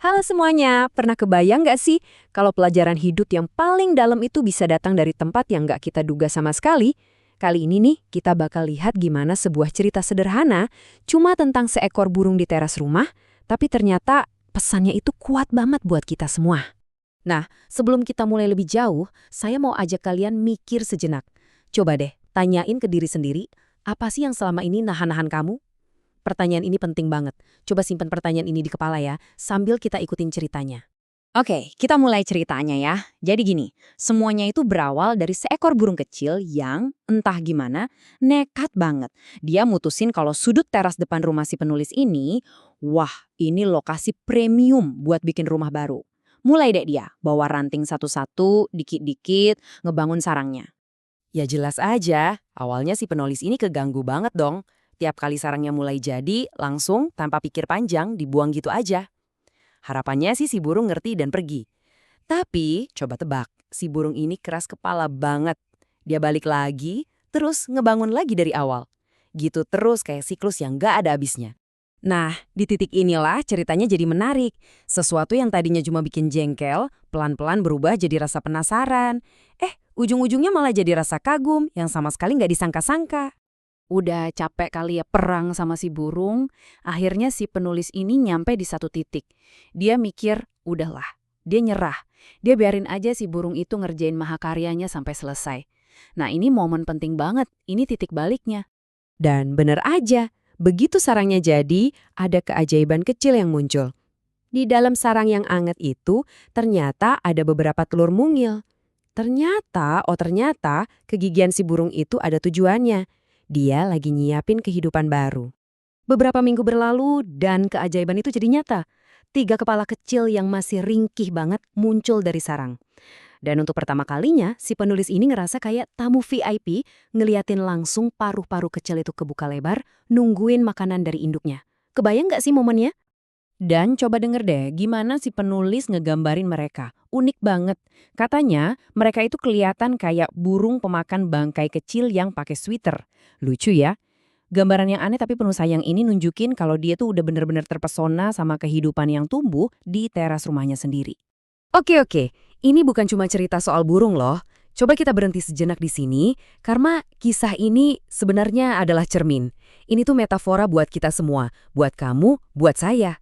Halo semuanya, pernah kebayang nggak sih kalau pelajaran hidup yang paling dalam itu bisa datang dari tempat yang nggak kita duga sama sekali? Kali ini nih, kita bakal lihat gimana sebuah cerita sederhana cuma tentang seekor burung di teras rumah, tapi ternyata pesannya itu kuat banget buat kita semua. Nah, sebelum kita mulai lebih jauh, saya mau ajak kalian mikir sejenak. Coba deh, tanyain ke diri sendiri, apa sih yang selama ini nahan-nahan kamu? Pertanyaan ini penting banget. Coba simpan pertanyaan ini di kepala ya, sambil kita ikutin ceritanya. Oke, kita mulai ceritanya ya. Jadi gini, semuanya itu berawal dari seekor burung kecil yang, entah gimana, nekat banget. Dia mutusin kalau sudut teras depan rumah si penulis ini, wah, ini lokasi premium buat bikin rumah baru. Mulai deh dia, bawa ranting satu-satu, dikit-dikit, ngebangun sarangnya. Ya jelas aja, awalnya si penulis ini keganggu banget dong. Tiap kali sarangnya mulai jadi, langsung tanpa pikir panjang dibuang gitu aja. Harapannya sih si burung ngerti dan pergi. Tapi, coba tebak, si burung ini keras kepala banget. Dia balik lagi, terus ngebangun lagi dari awal. Gitu terus kayak siklus yang gak ada habisnya. Nah, di titik inilah ceritanya jadi menarik. Sesuatu yang tadinya cuma bikin jengkel, pelan-pelan berubah jadi rasa penasaran. Ujung-ujungnya malah jadi rasa kagum yang sama sekali nggak disangka-sangka. Udah capek kali ya perang sama si burung, akhirnya si penulis ini nyampe di satu titik. Dia mikir, udahlah, dia nyerah. Dia biarin aja si burung itu ngerjain mahakaryanya sampai selesai. Nah ini momen penting banget, ini titik baliknya. Dan bener aja, begitu sarangnya jadi, ada keajaiban kecil yang muncul. Di dalam sarang yang anget itu, ternyata ada beberapa telur mungil. Ternyata kegigihan si burung itu ada tujuannya. Dia lagi nyiapin kehidupan baru. Beberapa minggu berlalu dan keajaiban itu jadi nyata. 3 kepala kecil yang masih ringkih banget muncul dari sarang. Dan untuk pertama kalinya, si penulis ini ngerasa kayak tamu VIP ngeliatin langsung paruh-paruh kecil itu kebuka lebar, nungguin makanan dari induknya. Kebayang nggak sih momennya? Dan coba denger deh, gimana si penulis ngegambarin mereka. Unik banget. Katanya, mereka itu kelihatan kayak burung pemakan bangkai kecil yang pakai sweater. Lucu ya? Gambaran yang aneh tapi penuh sayang ini nunjukin kalau dia tuh udah bener-bener terpesona sama kehidupan yang tumbuh di teras rumahnya sendiri. Oke. Ini bukan cuma cerita soal burung loh. Coba kita berhenti sejenak di sini, karena kisah ini sebenarnya adalah cermin. Ini tuh metafora buat kita semua, buat kamu, buat saya.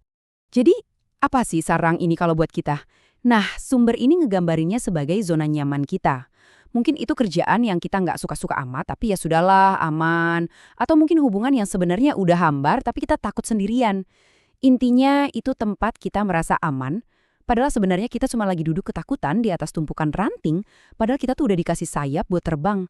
Jadi, apa sih sarang ini kalau buat kita? Nah, sumber ini ngegambarinnya sebagai zona nyaman kita. Mungkin itu kerjaan yang kita nggak suka-suka amat, tapi ya sudahlah, aman. Atau mungkin hubungan yang sebenarnya udah hambar, tapi kita takut sendirian. Intinya, itu tempat kita merasa aman, padahal sebenarnya kita cuma lagi duduk ketakutan di atas tumpukan ranting, padahal kita tuh udah dikasih sayap buat terbang.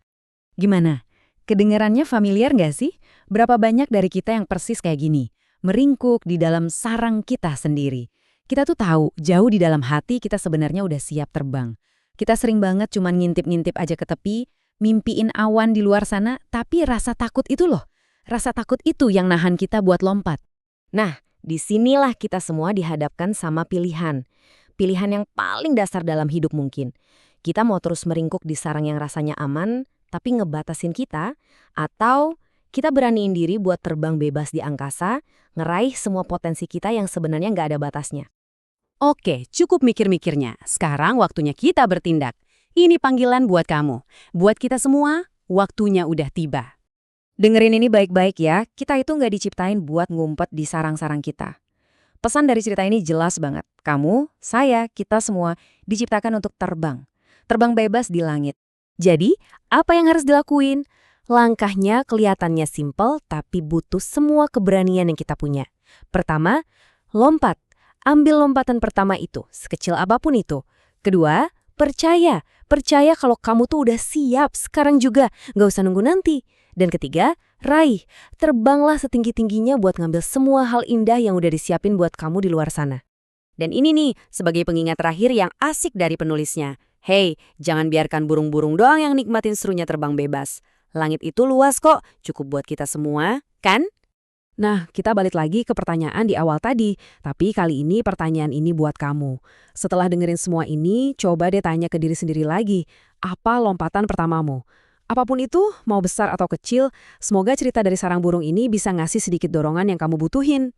Gimana? Kedengarannya familiar nggak sih? Berapa banyak dari kita yang persis kayak gini? Meringkuk di dalam sarang kita sendiri. Kita tuh tahu, jauh di dalam hati kita sebenarnya udah siap terbang. Kita sering banget cuman ngintip-ngintip aja ke tepi, mimpiin awan di luar sana, tapi rasa takut itu loh. Rasa takut itu yang nahan kita buat lompat. Nah, disinilah kita semua dihadapkan sama pilihan. Pilihan yang paling dasar dalam hidup mungkin. Kita mau terus meringkuk di sarang yang rasanya aman, tapi ngebatasin kita, atau kita beraniin diri buat terbang bebas di angkasa, ngeraih semua potensi kita yang sebenarnya nggak ada batasnya. Oke, cukup mikir-mikirnya. Sekarang waktunya kita bertindak. Ini panggilan buat kamu. Buat kita semua, waktunya udah tiba. Dengerin ini baik-baik ya, kita itu nggak diciptain buat ngumpet di sarang-sarang kita. Pesan dari cerita ini jelas banget. Kamu, saya, kita semua diciptakan untuk terbang. Terbang bebas di langit. Jadi, apa yang harus dilakuin? Langkahnya kelihatannya simpel, tapi butuh semua keberanian yang kita punya. Pertama, lompat. Ambil lompatan pertama itu, sekecil apapun itu. Kedua, percaya. Percaya kalau kamu tuh udah siap sekarang juga, nggak usah nunggu nanti. Dan ketiga, raih. Terbanglah setinggi-tingginya buat ngambil semua hal indah yang udah disiapin buat kamu di luar sana. Dan ini nih, sebagai pengingat terakhir yang asik dari penulisnya. Hey, jangan biarkan burung-burung doang yang nikmatin serunya terbang bebas. Langit itu luas kok, cukup buat kita semua, kan? Nah, kita balik lagi ke pertanyaan di awal tadi, tapi kali ini pertanyaan ini buat kamu. Setelah dengerin semua ini, coba deh tanya ke diri sendiri lagi, apa lompatan pertamamu? Apapun itu, mau besar atau kecil, semoga cerita dari sarang burung ini bisa ngasih sedikit dorongan yang kamu butuhin.